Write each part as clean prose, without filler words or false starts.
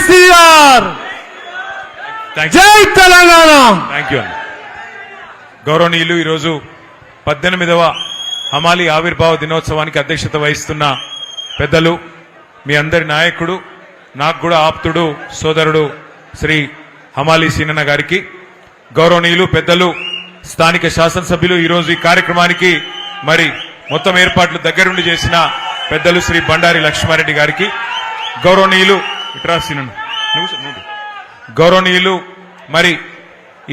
కేసీఆర్ జై Telangana. Thank you అండి. గౌరవనీయులు, ఈరోజు 18వ హమాలి ఆవిర్భావ దినోత్సవానికి అధ్యక్షత వహిస్తున్న పెద్దలు, మీ అందరి నాయకుడు, నాకు కూడా ఆప్తుడు, సోదరుడు శ్రీ హమాలి సీనన్న గారికి, గౌరవనీయులు పెద్దలు స్థానిక శాసనసభ్యులు, ఈరోజు ఈ కార్యక్రమానికి మరి మొత్తం ఏర్పాట్లు దగ్గరుండి చేసిన పెద్దలు శ్రీ బండారి లక్ష్మారెడ్డి గారికి, గౌరవనీయులు ఇట్రా సీనన్న, గౌరవనీయులు మరి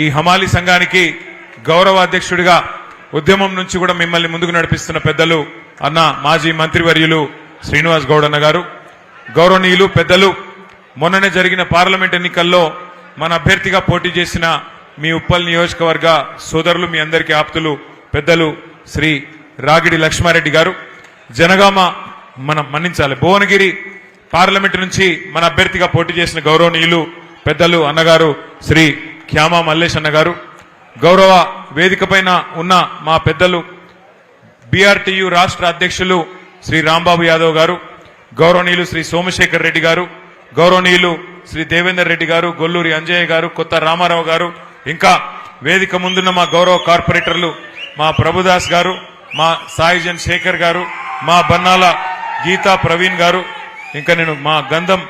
ఈ హమాలి సంఘానికి గౌరవ అధ్యక్షుడిగా ఉద్యమం నుంచి కూడా మిమ్మల్ని ముందుకు నడిపిస్తున్న పెద్దలు అన్న మాజీ మంత్రివర్యులు శ్రీనివాస్ గౌడ్ అన్న గారు, గౌరవనీయులు పెద్దలు మొన్ననే జరిగిన పార్లమెంట్ ఎన్నికల్లో మన అభ్యర్థిగా పోటీ చేసిన మీ ఉప్పల్ నియోజకవర్గ సోదరులు, మీ అందరికీ ఆప్తులు పెద్దలు శ్రీ రాగిడి లక్ష్మారెడ్డి గారు, జనగామ మనం మన్నించాలి భువనగిరి పార్లమెంట్ నుంచి మన అభ్యర్థిగా పోటీ చేసిన గౌరవనీయులు పెద్దలు అన్నగారు శ్రీ ఖ్యామా మల్లేష్ అన్న గారు, గౌరవ వేదిక పైన ఉన్న మా పెద్దలు బీఆర్టీయూ రాష్ట్ర అధ్యక్షులు శ్రీ రాంబాబు యాదవ్ గారు, గౌరవనీయులు శ్రీ సోమశేఖర్ రెడ్డి గారు, గౌరవనీయులు శ్రీ దేవేందర్ రెడ్డి గారు, గొల్లూరి అంజయ్య గారు, కొత్త రామారావు గారు, ఇంకా వేదిక ముందున్న మా గౌరవ కార్పొరేటర్లు మా ప్రభుదాస్ గారు, మా సాయిజన్ శేఖర్ గారు, మా బన్నాల గీతా ప్రవీణ్ గారు, ఇంకా నేను మా గంధం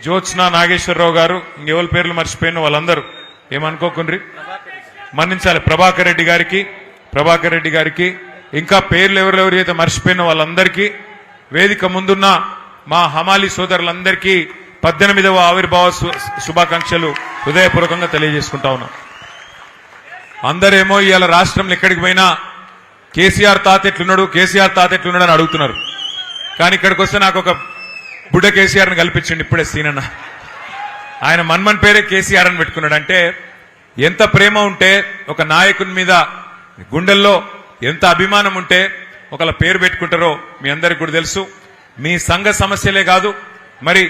జ్యోత్స్న నాగేశ్వరరావు గారు, ఇంకెవరి పేర్లు మర్చిపోయిన వాళ్ళందరూ ఏమనుకోకుండ్రి, మన్నించాలి. ప్రభాకర్ రెడ్డి గారికి ఇంకా పేర్లు ఎవరెవరైతే మర్చిపోయిన వాళ్ళందరికీ, వేదిక ముందున్న మా హమాలి సోదరులందరికీ 18వ ఆవిర్భావ శుభాకాంక్షలు హృదయపూర్వకంగా తెలియజేసుకుంటా ఉన్నాం. అందరేమో ఇవాళ రాష్ట్రంలో ఎక్కడికి పోయినా కేసీఆర్ తాతెట్లున్నాడు అని అడుగుతున్నారు. కానీ ఇక్కడికి వస్తే నాకు ఒక బుడ్డ కేసీఆర్ని కల్పించండి ఇప్పుడే సీనన్న. ఆయన మన్మన్ పేరే కేసీఆర్ అని పెట్టుకున్నాడు. అంటే ఎంత ప్రేమ ఉంటే ఒక నాయకుని మీద గుండెల్లో ఎంత అభిమానం ఉంటే ఒకళ్ళ పేరు పెట్టుకుంటారో మీ అందరికి కూడా తెలుసు. మీ సంఘ సమస్యలే కాదు, మరి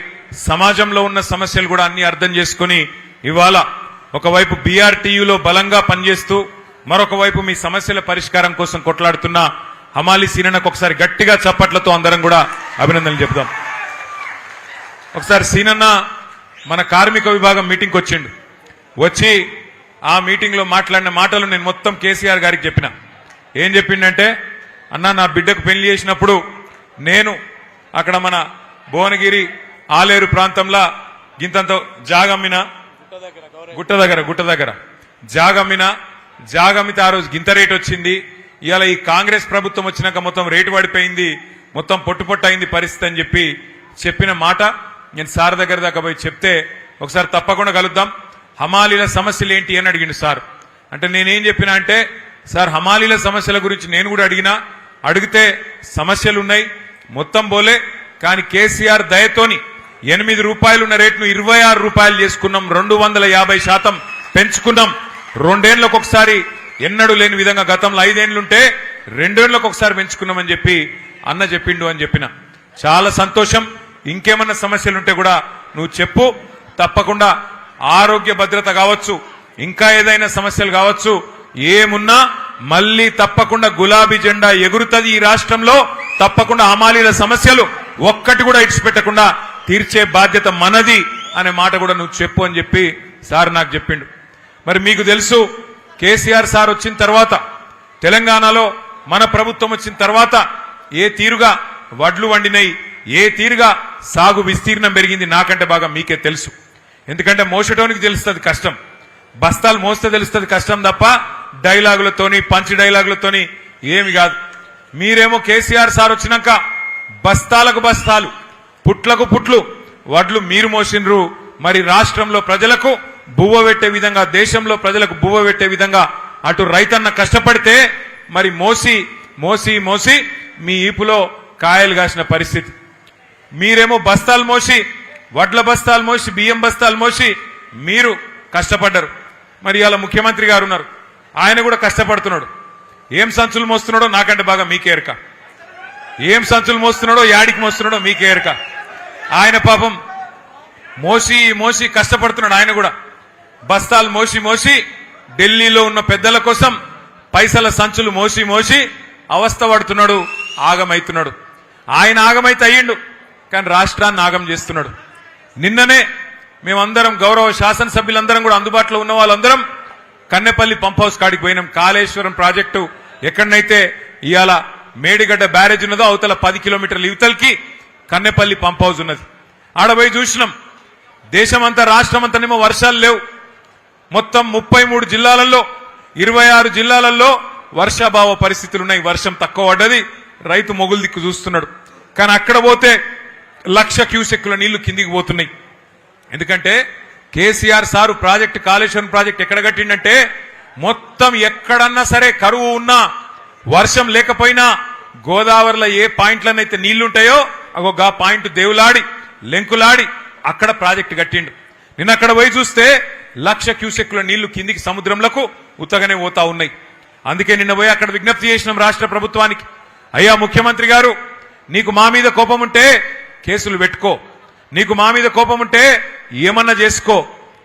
సమాజంలో ఉన్న సమస్యలు కూడా అన్ని అర్థం చేసుకుని ఇవాళ ఒకవైపు బీఆర్టీయూలో బలంగా పనిచేస్తూ మరొక వైపు మీ సమస్యల పరిష్కారం కోసం కొట్లాడుతున్న హమాలి సీనన్నకు ఒకసారి గట్టిగా చప్పట్లతో అందరం కూడా అభినందనలు చెప్దాం. ఒకసారి సీనన్న మన కార్మిక విభాగం మీటింగ్కి వచ్చిండు. వచ్చి ఆ మీటింగ్ లో మాట్లాడిన మాటలు నేను మొత్తం కేసీఆర్ గారికి చెప్పిన. ఏం చెప్పిండంటే, అన్న నా బిడ్డకు పెళ్లి చేసినప్పుడు నేను అక్కడ మన భువనగిరి ఆలేరు ప్రాంతంలో గింతంత జాగమ్మిన గుట్ట దగ్గర జాగమ్మితే ఆ రోజు గింత రేట్ వచ్చింది. ఇవాళ ఈ కాంగ్రెస్ ప్రభుత్వం వచ్చినాక మొత్తం రేటు పడిపోయింది, మొత్తం పొట్టు అయింది పరిస్థితి అని చెప్పిన మాట నేను సార్ దగ్గర దాకా పోయి చెప్తే, ఒకసారి తప్పకుండా కలుద్దాం, హమాలీల సమస్యలు ఏంటి అని అడిగిండు సార్. అంటే నేనేం చెప్పినా అంటే, సార్ హమాలీల సమస్యల గురించి నేను కూడా అడిగితే సమస్యలున్నాయి మొత్తం పోలే, కానీ కేసీఆర్ దయతోని 8 రూపాయలున్న రేట్ను 26 రూపాయలు చేసుకున్నాం, 250% పెంచుకున్నాం. 2 ఏళ్లకు ఒకసారి ఎన్నడూ లేని విధంగా గతంలో 5 ఏళ్లుంటే 2 ఏళ్లకు ఒకసారి పెంచుకున్నామని చెప్పి అన్న చెప్పిండు అని చెప్పిన. చాలా సంతోషం. ఇంకేమన్నా సమస్యలుంటే కూడా నువ్వు చెప్పు, తప్పకుండా ఆరోగ్య భద్రత కావచ్చు, ఇంకా ఏదైనా సమస్యలు కావచ్చు, ఏమున్నా మళ్ళీ తప్పకుండా గులాబీ జెండా ఎగురుతుంది ఈ రాష్ట్రంలో. తప్పకుండా హమాలీల సమస్యలు ఒక్కటి కూడా ఇడిచిపెట్టకుండా తీర్చే బాధ్యత మనది అనే మాట కూడా నువ్వు చెప్పు అని చెప్పి సార్ నాకు చెప్పిండు. మరి మీకు తెలుసు, కేసీఆర్ సార్ వచ్చిన తర్వాత తెలంగాణలో మన ప్రభుత్వం వచ్చిన తర్వాత ఏ తీరుగా వడ్లు వండినాయి, ఏ తీరుగా సాగు విస్తీర్ణం పెరిగింది నాకంటే బాగా మీకే తెలుసు. ఎందుకంటే మోసటోనికి తెలుస్తుంది కష్టం, బస్తాలు మోస్తే తెలుస్తుంది కష్టం తప్ప డైలాగులతోని పంచ్ డైలాగులతోని ఏమి కాదు. మీరేమో కేసీఆర్ సార్ వచ్చినాక బస్తాలకు బస్తాలు, పుట్లకు పుట్లు వడ్లు మీరు మోసిండ్రు. మరి రాష్ట్రంలో ప్రజలకు బువ్వ పెట్టే విధంగా, దేశంలో ప్రజలకు బువ్వ పెట్టే విధంగా అటు రైతన్న కష్టపడితే మరి మోసి మోసి మోసి మీ ఈపులో కాయలు కాసిన పరిస్థితి. మీరేమో బస్తాలు మోసి, వడ్ల బస్తాలు మోసి, బియ్యం బస్తాలు మోసి మీరు కష్టపడ్డారు. మరి ఇవాళ ముఖ్యమంత్రి గారు ఉన్నారు, ఆయన కూడా కష్టపడుతున్నాడు. ఏం సంచులు మోస్తున్నాడో నాకంటే బాగా మీకే ఎరక. ఏం సంచులు మోస్తున్నాడో, యాడికి మోస్తున్నాడో మీకే ఎరక. ఆయన పాపం మోసి మోసి కష్టపడుతున్నాడు. ఆయన కూడా బస్తాలు మోసి మోసి ఢిల్లీలో ఉన్న పెద్దల కోసం పైసల సంచులు మోసి మోసి అవస్థ పడుతున్నాడు, ఆగమైతున్నాడు. ఆయన ఆగమైతే అయ్యిండు, కానీ రాష్ట్రాన్ని ఆగం చేస్తున్నాడు. నిన్ననే మేమందరం గౌరవ శాసనసభ్యులందరం కూడా అందుబాటులో ఉన్న వాళ్ళందరం కన్నెపల్లి పంప్ హౌస్ కాడికి పోయినాం. కాళేశ్వరం ప్రాజెక్టు ఎక్కడనైతే ఇవాళ మేడిగడ్డ బ్యారేజ్ ఉన్నదో అవతల 10 కిలోమీటర్ల యువతలకి కన్నెపల్లి పంప్ హౌస్ ఉన్నది. ఆడపోయి చూసినాం. దేశమంతా రాష్ట్రమంతానేమో వర్షాలు లేవు. మొత్తం 33 జిల్లాలలో 26 జిల్లాలలో వర్షాభావ పరిస్థితులున్నాయి. వర్షం తక్కువ పడ్డది. రైతు మొగులు దిక్కు చూస్తున్నాడు. కానీ అక్కడ పోతే 1,00,000 క్యూసెక్కుల నీళ్లు కిందికి పోతున్నాయి. ఎందుకంటే KCR sir project Kaleshwaram project ఎక్కడ కట్టిండంటే మొత్తం ఎక్కడన్నా సరే కరువు ఉన్నా వర్షం లేకపోయినా గోదావరిలో ఏ పాయింట్లనైతే నీళ్లుంటాయో అగో పాయింట్ దేవులాడి లెంకులాడి అక్కడ ప్రాజెక్టు కట్టిండు. నిన్న అక్కడ పోయి చూస్తే 1,00,000 క్యూసెక్కుల నీళ్లు కిందికి సముద్రంలకు ఉత్తగానే పోతా ఉన్నాయి. అందుకే నిన్న పోయి అక్కడ విజ్ఞప్తి చేసినాం రాష్ట్ర ప్రభుత్వానికి. అయ్యా ముఖ్యమంత్రి గారు, నీకు మా మీద కోపం ఉంటే కేసులు పెట్టుకో, నీకు మా మీద కోపం ఉంటే ఏమన్నా చేసుకో,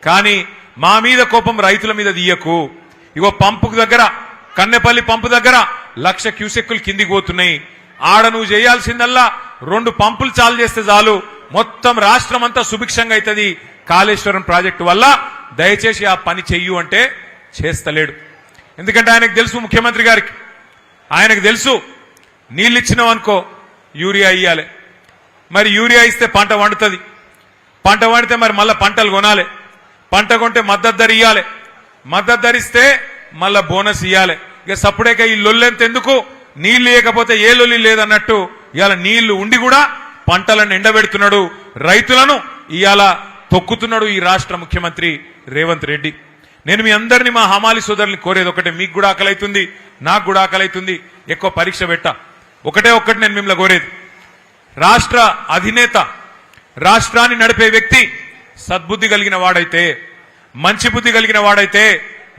కానీ మా మీద కోపం రైతుల మీద తీయకు. ఇగో పంపు దగ్గర కన్నెపల్లి పంపు దగ్గర 1,00,000 క్యూసెక్కులు కిందికి పోతున్నాయి. ఆడ నువ్వు చేయాల్సిందల్లా 2 పంపులు చాలు చేస్తే చాలు, మొత్తం రాష్ట్రం అంతా సుభిక్షంగా అవుతుంది కాళేశ్వరం ప్రాజెక్టు వల్ల. దయచేసి ఆ పని చెయ్యు అంటే చేస్తలేడు. ఎందుకంటే ఆయనకు తెలుసు, ముఖ్యమంత్రి గారికి ఆయనకు తెలుసు, నీళ్ళు ఇచ్చినావు అనుకో యూరియా ఇయ్యాలి. మరి యూరియా ఇస్తే పంట వండుతుంది. పంట వండితే మరి మళ్ళీ పంటలు కొనాలి. పంట కొంటే మద్దతు ధర ఇయ్యాలి. మద్దతు ధరిస్తే మళ్ళా బోనస్ ఇయ్యాలి. ఇక సప్పుడేక ఈ లొల్లెంత ఎందుకు, నీళ్లు లేకపోతే ఏ లొల్లి లేదన్నట్టు ఇవాళ నీళ్లు ఉండి కూడా పంటలను ఎండబెడుతున్నాడు, రైతులను ఇవాళ తొక్కుతున్నాడు ఈ రాష్ట్ర ముఖ్యమంత్రి రేవంత్ రెడ్డి. నేను మీ అందరినీ, మా హమాలి సోదరుల్ని కోరేది ఒకటే, మీకు కూడా ఆకలి అవుతుంది, నాకు కూడా ఆకలి అవుతుంది, ఎక్కువ పరీక్ష పెట్టా. ఒకటే ఒక్కటి నేను మిమ్మల్ని కోరేది, రాష్ట్ర అధినేత, రాష్ట్రాన్ని నడిపే వ్యక్తి సద్బుద్ధి కలిగిన వాడైతే, మంచి బుద్ధి కలిగిన వాడైతే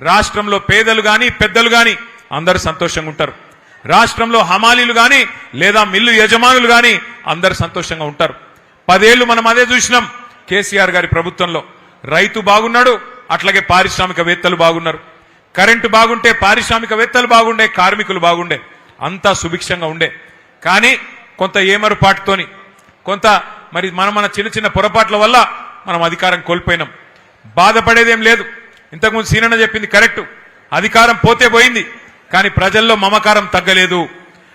రాష్ట్రంలో పేదలు గాని పెద్దలు గాని అందరూ సంతోషంగా ఉంటారు. రాష్ట్రంలో హమాలీలు గాని లేదా మిల్లు యజమానులు గాని అందరూ సంతోషంగా ఉంటారు. 10 ఏళ్లు మనం అదే చూసినాం కేసీఆర్ గారి ప్రభుత్వంలో. రైతు బాగున్నాడు, అట్లాగే పారిశ్రామికవేత్తలు బాగున్నారు. కరెంటు బాగుంటే పారిశ్రామికవేత్తలు బాగుండే, కార్మికులు బాగుండే, అంతా సుభిక్షంగా ఉండే. కానీ కొంత ఏమరుపాటుతోని, కొంత మరి మన చిన్న చిన్న పొరపాట్ల వల్ల మనం అధికారం కోల్పోయినాం. బాధపడేదేం లేదు. ఇంతకుముందు సీనన్న చెప్పింది కరెక్ట్, అధికారం పోతే పోయింది కానీ ప్రజల్లో మమకారం తగ్గలేదు.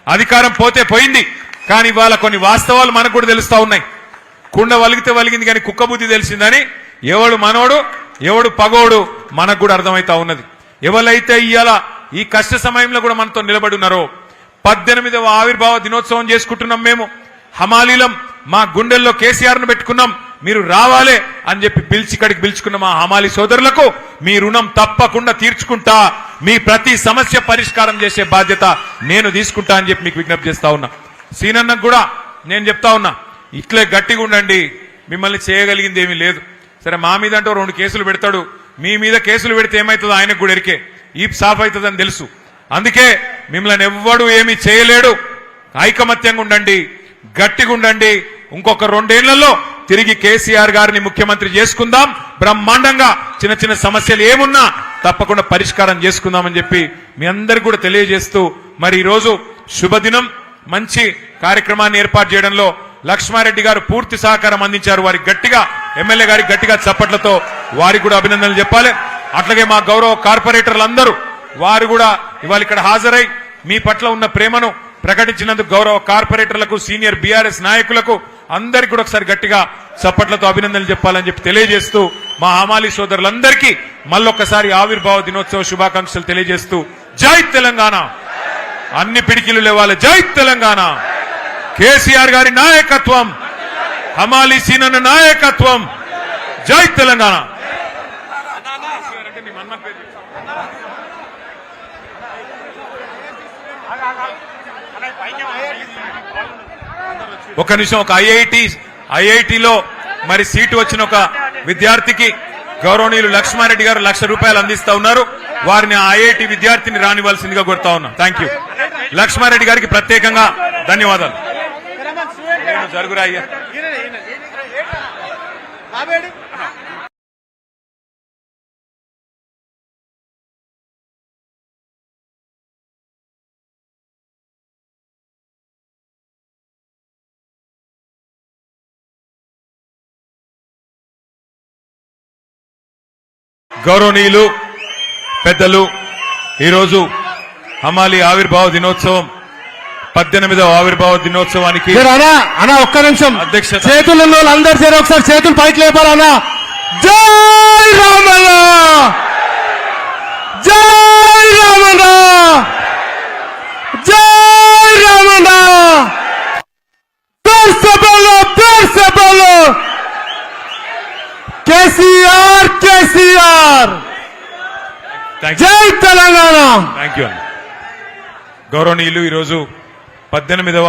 అధికారం పోతే పోయింది కానీ ఇవాళ కొన్ని వాస్తవాలు మనకు కూడా తెలుస్తా ఉన్నాయి. కుండ వలిగితే వలిగింది కానీ కుక్క బుద్ధి తెలిసిందని ఎవడు మనోడు ఎవడు పగోడు మనకు కూడా అర్థమైతా ఉన్నది. ఎవరైతే ఇవాళ ఈ కష్ట సమయంలో కూడా మనతో నిలబడి ఉన్నారో, 18వ ఆవిర్భావ దినోత్సవం చేసుకుంటున్నాం మేము. హమాలీలం మా గుండెల్లో కేసీఆర్ ను పెట్టుకున్నాం, మీరు రావాలే అని చెప్పి ఇక్కడికి పిలుచుకున్న మా హమాలి సోదరులకు మీ రుణం తప్పకుండా తీర్చుకుంటా, మీ ప్రతి సమస్య పరిష్కారం చేసే బాధ్యత నేను తీసుకుంటా అని చెప్పి మీకు విజ్ఞప్తి చేస్తా ఉన్నా. సీనన్నకు కూడా నేను చెప్తా ఉన్నా, ఇట్లే గట్టిగా ఉండండి, మిమ్మల్ని చేయగలిగింది ఏమీ లేదు. సరే మా మీద అంటూ 2 కేసులు పెడతాడు, మీ మీద కేసులు పెడితే ఏమవుతుందో ఆయనకు కూడా ఎరికే, ఈప్ సాఫ్ అవుతుందని తెలుసు. అందుకే మిమ్మల్ని ఎవ్వడు ఏమీ చేయలేడు. ఐకమత్యంగా ఉండండి, గట్టిగా ఉండండి. ఇంకొక 2 ఏళ్లలో తిరిగి కేసీఆర్ గారిని ముఖ్యమంత్రి చేసుకుందాం. బ్రహ్మాండంగా చిన్న చిన్న సమస్యలు ఏమున్నా తప్పకుండా పరిష్కారం చేసుకుందామని చెప్పి మీ అందరికీ కూడా తెలియజేస్తూ, మరి ఈరోజు శుభదినం, మంచి కార్యక్రమాన్ని ఏర్పాటు చేయడంలో లక్ష్మారెడ్డి గారు పూర్తి సహకారం అందించారు. వారికి గట్టిగా, ఎమ్మెల్యే గారికి గట్టిగా చప్పట్లతో వారికి కూడా అభినందనలు చెప్పాలి. అట్లాగే మా గౌరవ కార్పొరేటర్లందరూ వారు కూడా ఇవాళ ఇక్కడ హాజరై మీ పట్ల ఉన్న ప్రేమను ప్రకటించినందుకు గౌరవ కార్పొరేటర్లకు, సీనియర్ బీఆర్ఎస్ నాయకులకు అందరికీ కూడా ఒకసారి గట్టిగా చప్పట్లతో అభినందనలు చెప్పాలని చెప్పి తెలియజేస్తూ, మా హమాలి సోదరులందరికీ మళ్ళొక్కసారి ఆవిర్భావ దినోత్సవ శుభాకాంక్షలు తెలియజేస్తూ, జై తెలంగాణ, అన్ని పిడికిలు లేవాలి, జై తెలంగాణ, కేసీఆర్ గారి నాయకత్వం, హమాలి సీనన్న నాయకత్వం, జై తెలంగాణ. ఒక నిమిషం, ఒక ఐఐటిలో మరి సీటు వచ్చిన ఒక విద్యార్థికి గౌరవనీయులు లక్ష్మారెడ్డి గారు 1,00,000 రూపాయలు అందిస్తా ఉన్నారు. వారిని ఆ ఐఐటి విద్యార్థిని రానివ్వాల్సిందిగా కోరుతా ఉన్నా. Thank you. లక్ష్మారెడ్డి గారికి ప్రత్యేకంగా ధన్యవాదాలు. జరుగురా అయ్యా. గౌరవనీయులు పెద్దలు ఈరోజు హమాలి ఆవిర్భావ దినోత్సవం 18వ ఆవిర్భావ దినోత్సవానికి అన్నా ఒక్క నిమిషం అధ్యక్షత. చేతులు ఉన్న వాళ్ళు అందరు చేరి ఒకసారి చేతులు పైకి లేపాలన్నా. జై రామన్న, జై రామన్న, జై రామన్న. పెర్సబలో కేసీఆర్ కేసీఆర్, జై తెలంగాణ. Thank you. గౌరవనీయులు ఈరోజు 18వ